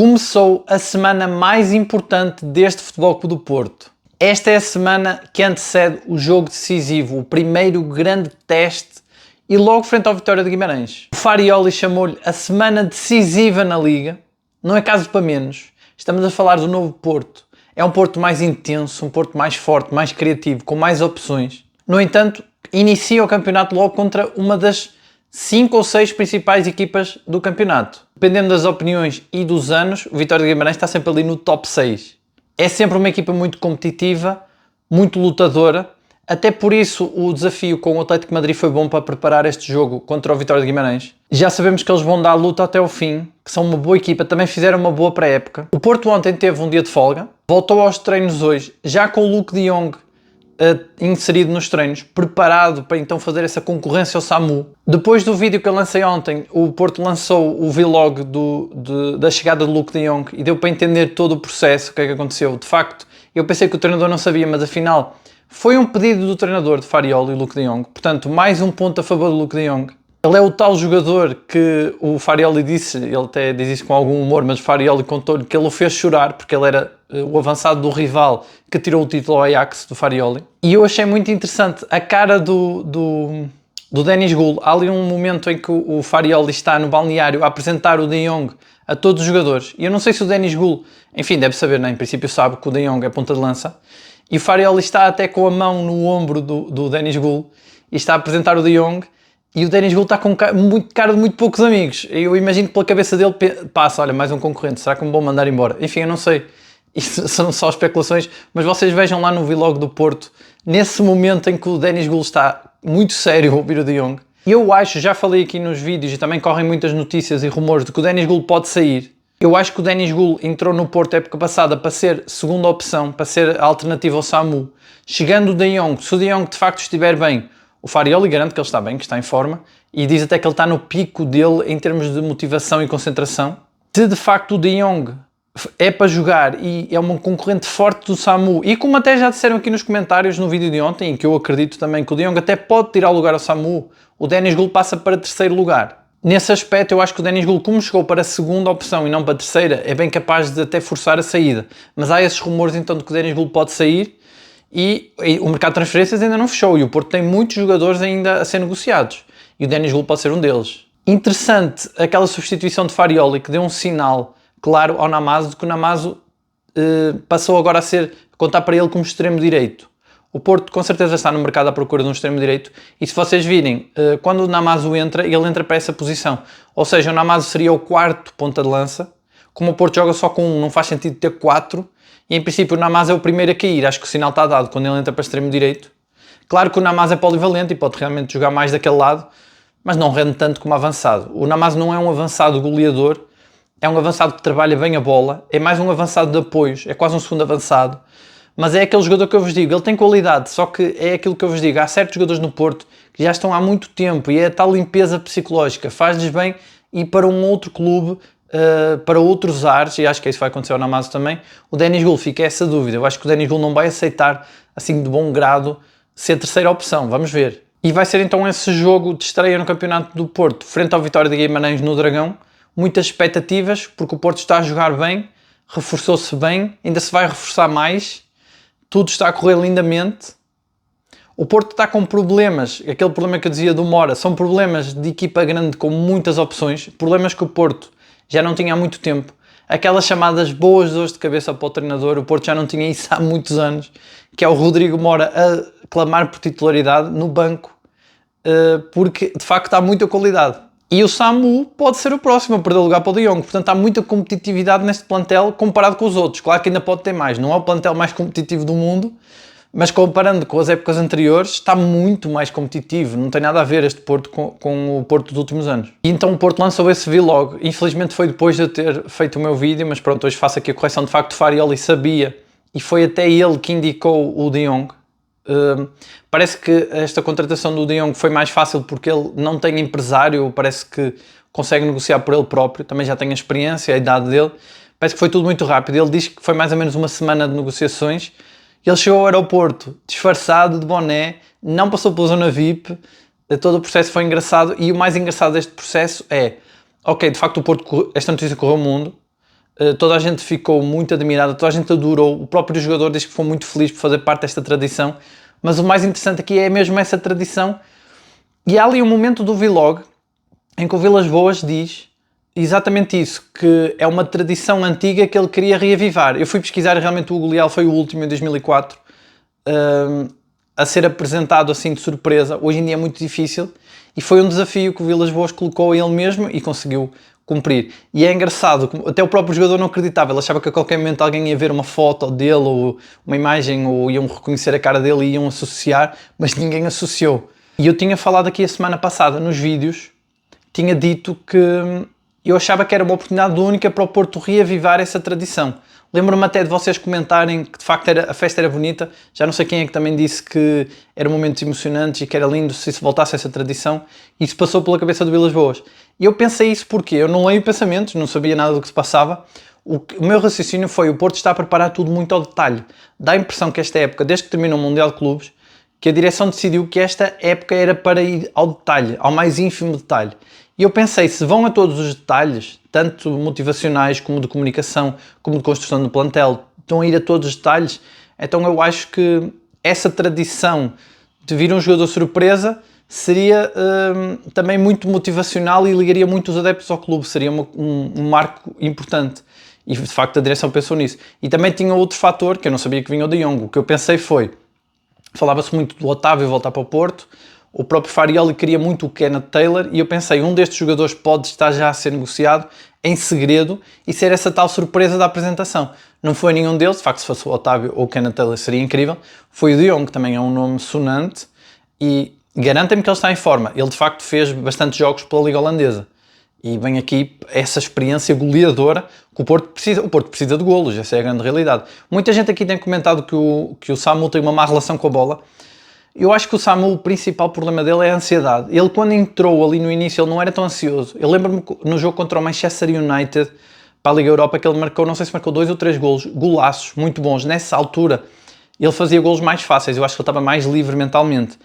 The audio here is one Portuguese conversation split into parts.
Começou a semana mais importante deste Futebol Clube do Porto. Esta é a semana que antecede o jogo decisivo, o primeiro grande teste e logo frente ao Vitória de Guimarães. O Farioli chamou-lhe a semana decisiva na Liga. Não é caso para menos. Estamos a falar do novo Porto. É um Porto mais intenso, um Porto mais forte, mais criativo, com mais opções. No entanto, inicia o campeonato logo contra uma das 5 ou 6 principais equipas do campeonato. Dependendo das opiniões e dos anos, o Vitória de Guimarães está sempre ali no top 6. É sempre uma equipa muito competitiva, muito lutadora. Até por isso o desafio com o Atlético de Madrid foi bom para preparar este jogo contra o Vitória de Guimarães. Já sabemos que eles vão dar a luta até o fim, que são uma boa equipa, também fizeram uma boa pré-época. O Porto ontem teve um dia de folga, voltou aos treinos hoje, já com o Luuk de Jong inserido nos treinos, preparado para então fazer essa concorrência ao Samu. Depois do vídeo que eu lancei ontem, o Porto lançou o vlog da chegada do Luuk de Jong e deu para entender todo o processo, o que é que aconteceu. De facto, eu pensei que o treinador não sabia, mas afinal foi um pedido do treinador de Farioli, Luuk de Jong. Portanto, mais um ponto a favor do Luuk de Jong. Ele é o tal jogador que o Farioli disse, ele até diz isso com algum humor, mas o Farioli contou-lhe que ele o fez chorar, porque ele era o avançado do rival que tirou o título ao Ajax, do Farioli. E eu achei muito interessante a cara do Denis Gül. Há ali um momento em que o Farioli está no balneário a apresentar o De Jong a todos os jogadores. E eu não sei se o Denis Gül, enfim, deve saber, né? Em princípio sabe que o De Jong é ponta de lança. E o Farioli está até com a mão no ombro do Denis Gül e está a apresentar o De Jong. E o Denis Gül está com cara de muito poucos amigos. Eu imagino que pela cabeça dele passa, olha, mais um concorrente, será que me vão mandar embora? Enfim, eu não sei, isso são só especulações, mas vocês vejam lá no vlog do Porto, nesse momento em que o Denis Gül está muito sério a ouvir o De Jong. Eu acho, já falei aqui nos vídeos e também correm muitas notícias e rumores de que o Denis Gül pode sair. Eu acho que o Denis Gül entrou no Porto época passada para ser segunda opção, para ser a alternativa ao Samu. Chegando o De Jong, se o De Jong de facto estiver bem, o Farioli garante que ele está bem, que está em forma, e diz até que ele está no pico dele em termos de motivação e concentração. Se de facto o De Jong é para jogar e é um concorrente forte do Samu, e como até já disseram aqui nos comentários no vídeo de ontem, em que eu acredito também que o De Jong até pode tirar o lugar ao Samu, o Denis Gül passa para terceiro lugar. Nesse aspecto eu acho que o Denis Gül, como chegou para a segunda opção e não para a terceira, é bem capaz de até forçar a saída. Mas há esses rumores então de que o Denis Gül pode sair, e o mercado de transferências ainda não fechou e o Porto tem muitos jogadores ainda a ser negociados e o Denis Gül pode ser um deles. Interessante aquela substituição de Farioli que deu um sinal claro ao Namazo de que o Namazo passou agora a contar para ele como extremo direito. O Porto com certeza está no mercado à procura de um extremo direito e se vocês virem, quando o Namazo entra, ele entra para essa posição. Ou seja, o Namazo seria o quarto ponta de lança. Como o Porto joga só com um, não faz sentido ter 4. E em princípio o Namazo é o primeiro a cair, acho que o sinal está dado quando ele entra para extremo direito. Claro que o Namazo é polivalente e pode realmente jogar mais daquele lado, mas não rende tanto como avançado. O Namazo não é um avançado goleador, é um avançado que trabalha bem a bola, é mais um avançado de apoios, é quase um segundo avançado, mas é aquele jogador que eu vos digo, ele tem qualidade, só que é aquilo que eu vos digo, há certos jogadores no Porto que já estão há muito tempo e é a tal limpeza psicológica, faz-lhes bem ir para um outro clube, para outros ares, e acho que isso vai acontecer ao Namazo também. O Denis Gül, fica essa dúvida, eu acho que o Denis Gül não vai aceitar assim de bom grado ser a terceira opção, vamos ver. E vai ser então esse jogo de estreia no Campeonato do Porto, frente ao Vitória de Guimarães no Dragão, muitas expectativas, porque o Porto está a jogar bem, reforçou-se bem, ainda se vai reforçar mais, tudo está a correr lindamente. O Porto está com problemas, aquele problema que eu dizia do Mora, são problemas de equipa grande com muitas opções, problemas que o Porto já não tinha há muito tempo. Aquelas chamadas boas dores de cabeça para o treinador, o Porto já não tinha isso há muitos anos, que é o Rodrigo Mora a clamar por titularidade no banco, porque de facto há muita qualidade. E o Samu pode ser o próximo a perder o lugar para o De Jong, portanto há muita competitividade neste plantel comparado com os outros. Claro que ainda pode ter mais, não é o plantel mais competitivo do mundo, mas comparando com as épocas anteriores, está muito mais competitivo. Não tem nada a ver este Porto com o Porto dos últimos anos. E então o Porto lançou esse vlog. Infelizmente foi depois de eu ter feito o meu vídeo, mas pronto, hoje faço aqui a correção. De facto, o Farioli sabia e foi até ele que indicou o De Jong. Parece que esta contratação do De Jong foi mais fácil porque ele não tem empresário, parece que consegue negociar por ele próprio, também já tem a experiência, a idade dele. Parece que foi tudo muito rápido. Ele diz que foi mais ou menos uma semana de negociações. Ele chegou ao aeroporto disfarçado de boné, não passou pela zona VIP, todo o processo foi engraçado e o mais engraçado deste processo é, ok, de facto o Porto, esta notícia correu o mundo, Toda a gente ficou muito admirada, toda a gente adorou, o próprio jogador diz que foi muito feliz por fazer parte desta tradição, mas o mais interessante aqui é mesmo essa tradição, e há ali um momento do vlog em que o Vilas Boas diz exatamente isso, que é uma tradição antiga que ele queria reavivar. Eu fui pesquisar e realmente o Hugo Leal foi o último, em 2004, a ser apresentado assim de surpresa. Hoje em dia é muito difícil e foi um desafio que o Vilas Boas colocou a ele mesmo e conseguiu cumprir. E é engraçado, até o próprio jogador não acreditava, ele achava que a qualquer momento alguém ia ver uma foto dele ou uma imagem ou iam reconhecer a cara dele e iam associar, mas ninguém associou. E eu tinha falado aqui a semana passada nos vídeos, tinha dito que eu achava que era uma oportunidade única para o Porto reavivar essa tradição. Lembro-me até de vocês comentarem que de facto a festa era bonita, já não sei quem é que também disse que eram momentos emocionantes e que era lindo se voltasse essa tradição, e isso passou pela cabeça do Vilas Boas. E eu pensei isso porque eu não leio pensamentos, não sabia nada do que se passava. O meu raciocínio foi: o Porto está a preparar tudo muito ao detalhe. Dá a impressão que esta época, desde que terminou o Mundial de Clubes, que a direção decidiu que esta época era para ir ao detalhe, ao mais ínfimo detalhe. E eu pensei, se vão a todos os detalhes, tanto motivacionais como de comunicação, como de construção do plantel, estão a ir a todos os detalhes, então eu acho que essa tradição de vir um jogador surpresa seria também muito motivacional e ligaria muito os adeptos ao clube, seria um marco importante. E de facto a direção pensou nisso. E também tinha outro fator, que eu não sabia que vinha o De Jong. O que eu pensei foi, falava-se muito do Otávio voltar para o Porto, o próprio Farioli queria muito o Kenneth Taylor, e eu pensei, um destes jogadores pode estar já a ser negociado em segredo e ser essa tal surpresa da apresentação. Não foi nenhum deles, de facto, se fosse o Otávio ou o Kenneth Taylor seria incrível. Foi o De Jong, que também é um nome sonante, e garantem-me que ele está em forma. Ele de facto fez bastantes jogos pela Liga Holandesa. E vem aqui essa experiência goleadora que o Porto precisa. O Porto precisa de golos, essa é a grande realidade. Muita gente aqui tem comentado que o Samu tem uma má relação com a bola. Eu acho que o Samu, o principal problema dele é a ansiedade. Ele, quando entrou ali no início, ele não era tão ansioso. Eu lembro-me no jogo contra o Manchester United, para a Liga Europa, que ele marcou, não sei se marcou 2 ou 3 golos, golaços, muito bons. Nessa altura, ele fazia golos mais fáceis. Eu acho que ele estava mais livre mentalmente.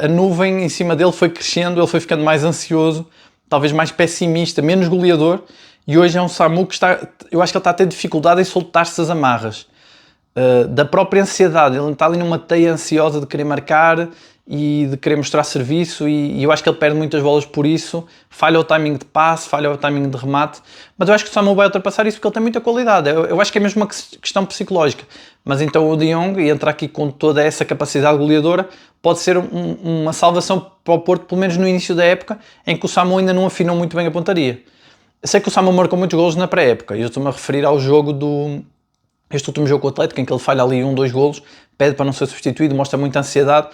A nuvem em cima dele foi crescendo, ele foi ficando mais ansioso, talvez mais pessimista, menos goleador. E hoje é um Samu que eu acho que ele está a ter dificuldade em soltar-se das amarras. Da própria ansiedade, ele está ali numa teia ansiosa de querer marcar e de querer mostrar serviço, e eu acho que ele perde muitas bolas por isso, falha o timing de passe, falha o timing de remate, mas eu acho que o Samu vai ultrapassar isso porque ele tem muita qualidade. Eu acho que é mesmo uma questão psicológica, mas então o De Jong, e entrar aqui com toda essa capacidade goleadora, pode ser uma salvação para o Porto, pelo menos no início da época, em que o Samu ainda não afinou muito bem a pontaria. Eu sei que o Samu marcou muitos golos na pré-época, e eu estou-me a referir ao jogo este último jogo com o Atlético, em que ele falha ali 2 golos, pede para não ser substituído, mostra muita ansiedade.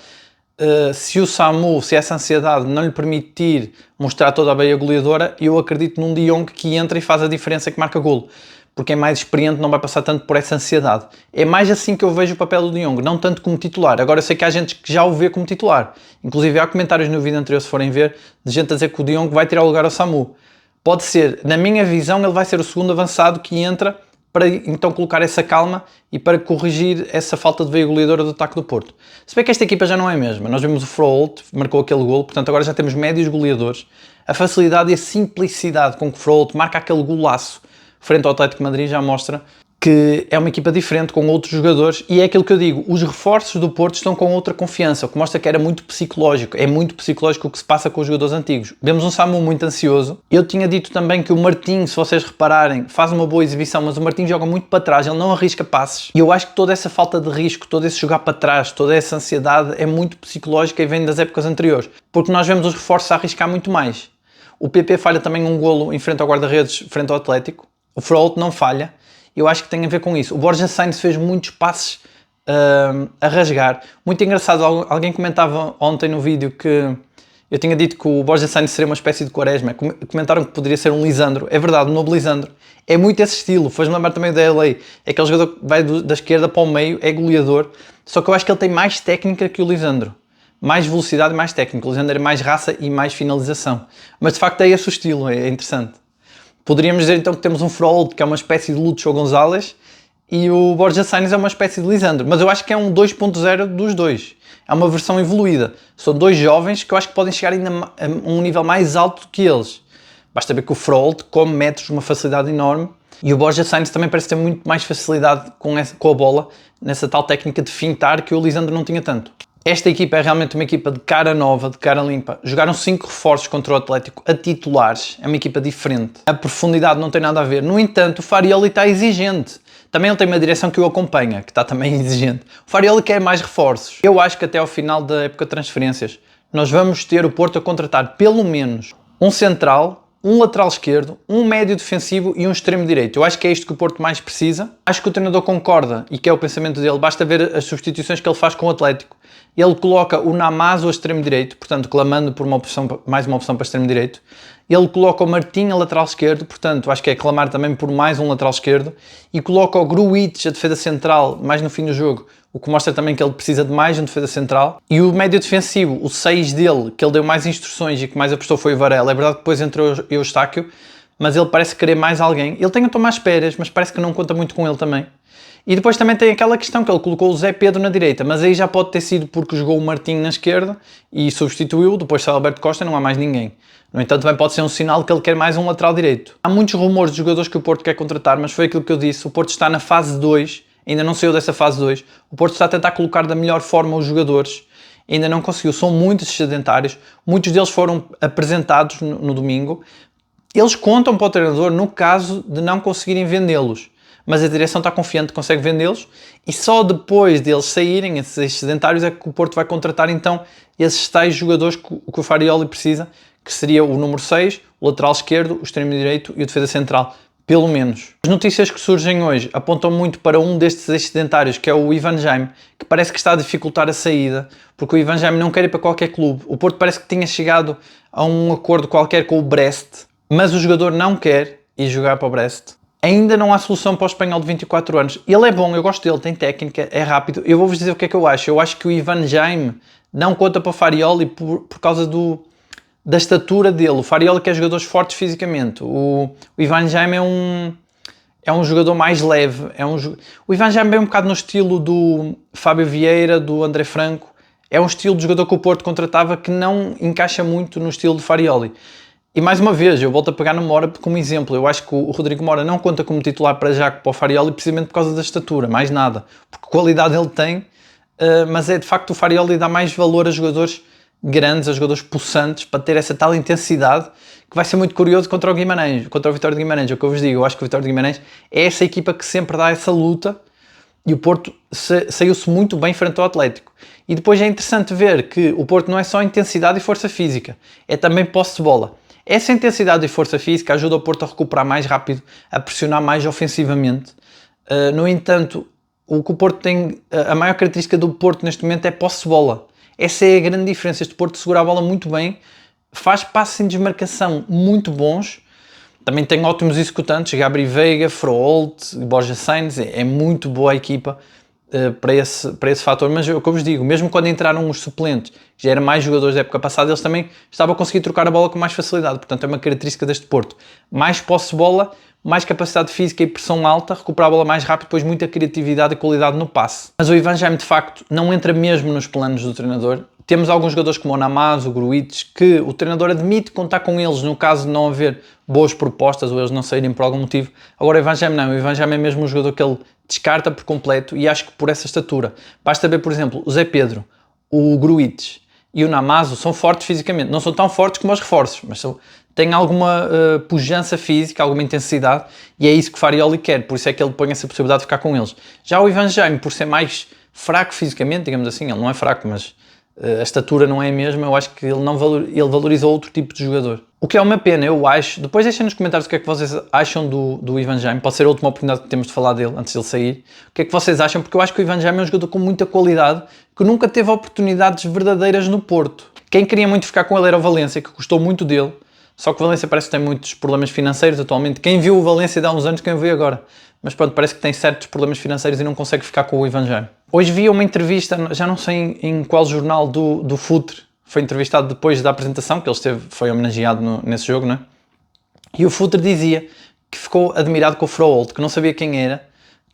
Se o Samu, se essa ansiedade não lhe permitir mostrar toda a veia goleadora, eu acredito num De Jong que entra e faz a diferença, que marca golo, porque é mais experiente, não vai passar tanto por essa ansiedade. É mais assim que eu vejo o papel do De Jong, não tanto como titular. Agora eu sei que há gente que já o vê como titular, inclusive há comentários no vídeo anterior, se forem ver, de gente a dizer que o De Jong vai tirar o lugar ao Samu. Pode ser, na minha visão, ele vai ser o segundo avançado que entra para então colocar essa calma e para corrigir essa falta de veia goleadora do ataque do Porto. Se bem que esta equipa já não é a mesma. Nós vimos o Froholt, marcou aquele golo, portanto agora já temos médios goleadores. A facilidade e a simplicidade com que o Froholt marca aquele golaço frente ao Atlético de Madrid já mostra que é uma equipa diferente, com outros jogadores, e é aquilo que eu digo, os reforços do Porto estão com outra confiança, o que mostra que era muito psicológico, é muito psicológico o que se passa com os jogadores antigos. Vemos um Samu muito ansioso. Eu tinha dito também que o Martim, se vocês repararem, faz uma boa exibição, mas o Martim joga muito para trás, ele não arrisca passes, e eu acho que toda essa falta de risco, todo esse jogar para trás, toda essa ansiedade é muito psicológica e vem das épocas anteriores, porque nós vemos os reforços a arriscar muito mais. O PP falha também um golo em frente ao guarda-redes, frente ao Atlético, o Froholt não falha. Eu acho que tem a ver com isso. O Borja Sainz fez muitos passes a rasgar. Muito engraçado, alguém comentava ontem no vídeo que eu tinha dito que o Borja Sainz seria uma espécie de Quaresma. Comentaram que poderia ser um Lisandro. É verdade, um novo Lisandro. É muito esse estilo. Faz-me lembrar também da LA. É aquele jogador que vai da esquerda para o meio, é goleador. Só que eu acho que ele tem mais técnica que o Lisandro. Mais velocidade e mais técnica. O Lisandro é mais raça e mais finalização. Mas de facto é esse o estilo, é interessante. Poderíamos dizer então que temos um Froholt, que é uma espécie de Lúcio Gonzalez, e o Borja Sainz é uma espécie de Lisandro. Mas eu acho que é um 2.0 dos dois. É uma versão evoluída. São dois jovens que eu acho que podem chegar ainda a um nível mais alto do que eles. Basta ver que o Froholt come metros de uma facilidade enorme, E o Borja Sainz também parece ter muito mais facilidade com a bola, nessa tal técnica de fintar que o Lisandro não tinha tanto. Esta equipa é realmente uma equipa de cara nova, de cara limpa. Jogaram 5 reforços contra o Atlético a titulares, é uma equipa diferente. A profundidade não tem nada a ver. No entanto, o Farioli está exigente. Também ele tem uma direção que o acompanha, que está também exigente. O Farioli quer mais reforços. Eu acho que até ao final da época de transferências, nós vamos ter o Porto a contratar pelo menos um central, um lateral esquerdo, um médio defensivo e um extremo direito. Eu acho que é isto que o Porto mais precisa. Acho que o treinador concorda e que é o pensamento dele. Basta ver as substituições que ele faz com o Atlético. Ele coloca o Namazo a extremo direito, portanto clamando por mais uma opção para extremo direito. Ele coloca o Martim a lateral esquerdo, portanto acho que é clamar também por mais um lateral esquerdo. E coloca o Gruitch a defesa central mais no fim do jogo, o que mostra também que ele precisa de mais um defesa central. E o médio defensivo, o 6 dele, que ele deu mais instruções e que mais apostou foi o Varela. É verdade que depois entrou o Eustáquio, mas ele parece querer mais alguém. Ele tem o Tomás Pérez, mas parece que não conta muito com ele também. E depois também tem aquela questão que ele colocou o Zé Pedro na direita, mas aí já pode ter sido porque jogou o Martim na esquerda e substituiu, depois saiu Alberto Costa e não há mais ninguém. No entanto, também pode ser um sinal que ele quer mais um lateral direito. Há muitos rumores de jogadores que o Porto quer contratar, mas foi aquilo que eu disse, o Porto está na fase 2, ainda não saiu dessa fase 2, o Porto está a tentar colocar da melhor forma os jogadores, ainda não conseguiu, são muitos sedentários, muitos deles foram apresentados no domingo, eles contam para o treinador no caso de não conseguirem vendê-los. Mas a direção está confiante que consegue vendê-los e só depois deles saírem, esses excedentários, é que o Porto vai contratar então esses tais jogadores que o Farioli precisa, que seria o número 6, o lateral esquerdo, o extremo direito e o defesa central, pelo menos. As notícias que surgem hoje apontam muito para um destes excedentários, que é o Ivan Jaime, que parece que está a dificultar a saída, porque o Ivan Jaime não quer ir para qualquer clube. O Porto parece que tinha chegado a um acordo qualquer com o Brest, mas o jogador não quer ir jogar para o Brest. Ainda não há solução para o espanhol de 24 anos. Ele é bom, eu gosto dele, tem técnica, é rápido. Eu vou-vos dizer o que é que eu acho. Eu acho que o Ivan Jaime não conta para o Farioli por causa da estatura dele. O Farioli quer jogadores fortes fisicamente. O Ivan Jaime é um jogador mais leve. O Ivan Jaime é um bocado no estilo do Fábio Vieira, do André Franco. É um estilo de jogador que o Porto contratava que não encaixa muito no estilo de Farioli. E mais uma vez, eu volto a pegar no Mora como exemplo. Eu acho que o Rodrigo Mora não conta como titular para já para o Farioli precisamente por causa da estatura, mais nada. Porque qualidade ele tem, mas é de facto o Farioli dá mais valor a jogadores grandes, a jogadores possantes, para ter essa tal intensidade que vai ser muito curioso contra o Guimarães, contra o Vitória de Guimarães. É o que eu vos digo, eu acho que o Vitória de Guimarães é essa equipa que sempre dá essa luta e o Porto saiu-se muito bem frente ao Atlético. E depois é interessante ver que o Porto não é só intensidade e força física, é também posse de bola. Essa intensidade e força física ajuda o Porto a recuperar mais rápido, a pressionar mais ofensivamente. No entanto, o que o Porto tem, a maior característica do Porto neste momento é posse de bola. Essa é a grande diferença. Este Porto segura a bola muito bem, faz passos em desmarcação muito bons, também tem ótimos executantes, Gabri Veiga, Froholt, Borja Sainz, é muito boa a equipa para esse fator, mas é o que eu vos digo, mesmo quando entraram os suplentes, que já eram mais jogadores da época passada, eles também estavam a conseguir trocar a bola com mais facilidade, portanto é uma característica deste Porto. Mais posse de bola, mais capacidade física e pressão alta, recuperar a bola mais rápido, depois muita criatividade e qualidade no passe. Mas o Ivan Jaime, de facto, não entra mesmo nos planos do treinador. Temos alguns jogadores como o Namazo, o Gruitch, que o treinador admite contar com eles no caso de não haver boas propostas ou eles não saírem por algum motivo. Agora o Ivan Jaime não, o Ivan Jaime é mesmo um jogador que ele descarta por completo e acho que por essa estatura. Basta ver, por exemplo, o Zé Pedro, o Gruitch e o Namazo são fortes fisicamente. Não são tão fortes como os reforços, mas têm alguma pujança física, alguma intensidade e é isso que o Farioli quer, por isso é que ele põe essa possibilidade de ficar com eles. Já o Ivan Jaime, por ser mais fraco fisicamente, digamos assim, ele não é fraco, mas a estatura não é a mesma, eu acho que ele valoriza outro tipo de jogador. O que é uma pena, eu acho. Depois deixem nos comentários o que é que vocês acham do Ivan Jaime. Pode ser a última oportunidade que temos de falar dele, antes de ele sair. O que é que vocês acham? Porque eu acho que o Ivan Jaime é um jogador com muita qualidade, que nunca teve oportunidades verdadeiras no Porto. Quem queria muito ficar com ele era o Valência, que gostou muito dele. Só que o Valência parece que tem muitos problemas financeiros atualmente. Quem viu o Valência de há uns anos, quem o vê agora. Mas pronto, parece que tem certos problemas financeiros e não consegue ficar com o Ivan Jaime. Hoje vi uma entrevista, já não sei em qual jornal, do Futre. Foi entrevistado depois da apresentação, que ele foi homenageado nesse jogo, não é? E o Futre dizia que ficou admirado com o Froholt, que não sabia quem era,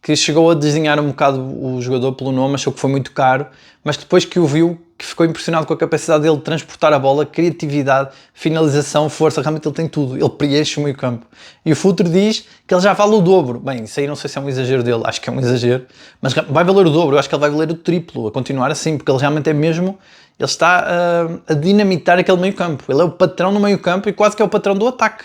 que chegou a desenhar um bocado o jogador pelo nome, achou que foi muito caro, mas depois que o viu, que ficou impressionado com a capacidade dele de transportar a bola, criatividade, finalização, força, realmente ele tem tudo, ele preenche o meio campo. E o Futre diz que ele já vale o dobro. Bem, isso aí não sei se é um exagero dele, acho que é um exagero, mas vai valer o dobro, eu acho que ele vai valer o triplo, a continuar assim, porque ele realmente é mesmo, ele está a dinamitar aquele meio campo, ele é o patrão no meio campo e quase que é o patrão do ataque,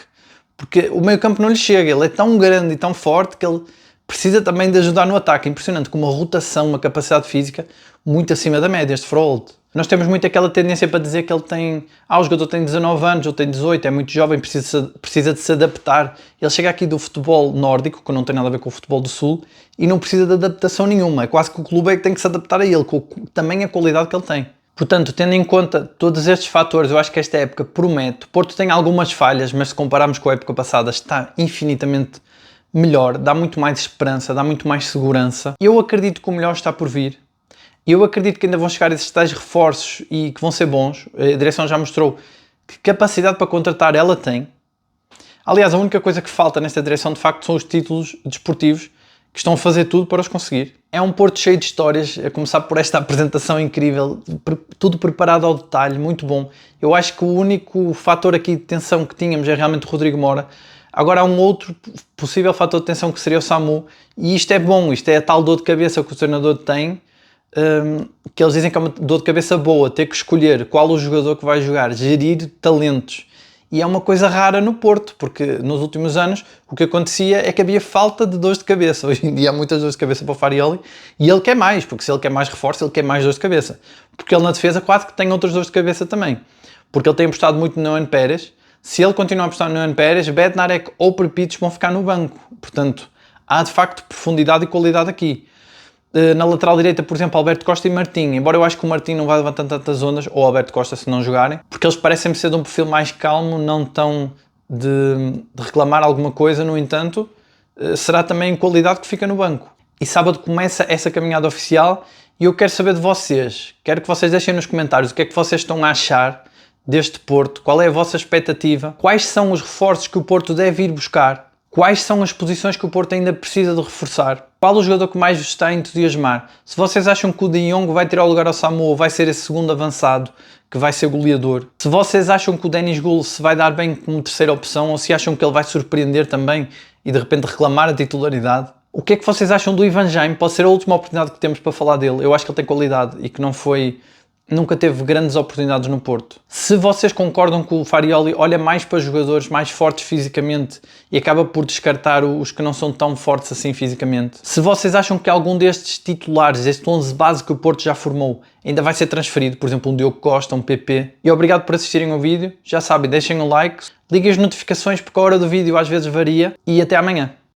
porque o meio campo não lhe chega, ele é tão grande e tão forte que ele precisa também de ajudar no ataque. Impressionante, com uma rotação, uma capacidade física muito acima da média, este Froholt. Nós temos muito aquela tendência para dizer que ele tem... o jogador tem 19 anos ou tem 18, é muito jovem, precisa de se adaptar. Ele chega aqui do futebol nórdico, que não tem nada a ver com o futebol do Sul, e não precisa de adaptação nenhuma. É quase que o clube é que tem que se adaptar a ele, com também a qualidade que ele tem. Portanto, tendo em conta todos estes fatores, eu acho que esta época promete. O Porto tem algumas falhas, mas se compararmos com a época passada, está infinitamente melhor, dá muito mais esperança, dá muito mais segurança. Eu acredito que o melhor está por vir. Eu acredito que ainda vão chegar esses tais reforços e que vão ser bons. A direção já mostrou que capacidade para contratar ela tem. Aliás, a única coisa que falta nesta direção, de facto, são os títulos desportivos, que estão a fazer tudo para os conseguir. É um Porto cheio de histórias, a começar por esta apresentação incrível, tudo preparado ao detalhe, muito bom. Eu acho que o único fator aqui de tensão que tínhamos é realmente o Rodrigo Mora. Agora há um outro possível fator de tensão que seria o Samu, e isto é bom, isto é a tal dor de cabeça que o treinador tem, que eles dizem que é uma dor de cabeça boa, ter que escolher qual o jogador que vai jogar, gerir talentos. E é uma coisa rara no Porto, porque nos últimos anos o que acontecia é que havia falta de dores de cabeça. Hoje em dia há muitas dores de cabeça para o Farioli e ele quer mais, porque se ele quer mais reforço, ele quer mais dores de cabeça. Porque ele na defesa quase que tem outras dores de cabeça também. Porque ele tem apostado muito no Noan Pérez. Se ele continuar a apostar no Noan Pérez, Bednarek ou Perpitos vão ficar no banco. Portanto, há de facto profundidade e qualidade aqui. Na lateral direita, por exemplo, Alberto Costa e Martim. Embora eu acho que o Martim não vai levantar tantas ondas, ou Alberto Costa se não jogarem, porque eles parecem ser de um perfil mais calmo, não tão de reclamar alguma coisa. No entanto, será também qualidade que fica no banco. E sábado começa essa caminhada oficial e eu quero saber de vocês. Quero que vocês deixem nos comentários o que é que vocês estão a achar deste Porto, qual é a vossa expectativa, quais são os reforços que o Porto deve ir buscar, quais são as posições que o Porto ainda precisa de reforçar, qual o jogador que mais vos está a entusiasmar. Se vocês acham que o De Jong vai tirar o lugar ao Samu ou vai ser esse segundo avançado que vai ser goleador, se vocês acham que o Denis Gul se vai dar bem como terceira opção ou se acham que ele vai surpreender também e de repente reclamar a titularidade. O que é que vocês acham do Ivan Jaime? Pode ser a última oportunidade que temos para falar dele. Eu acho que ele tem qualidade e que nunca teve grandes oportunidades no Porto. Se vocês concordam que o Farioli olha mais para jogadores mais fortes fisicamente e acaba por descartar os que não são tão fortes assim fisicamente. Se vocês acham que algum destes titulares, este 11 base que o Porto já formou, ainda vai ser transferido, por exemplo um Diogo Costa, um PP. E obrigado por assistirem ao vídeo. Já sabem, deixem um like, liguem as notificações porque a hora do vídeo às vezes varia e até amanhã.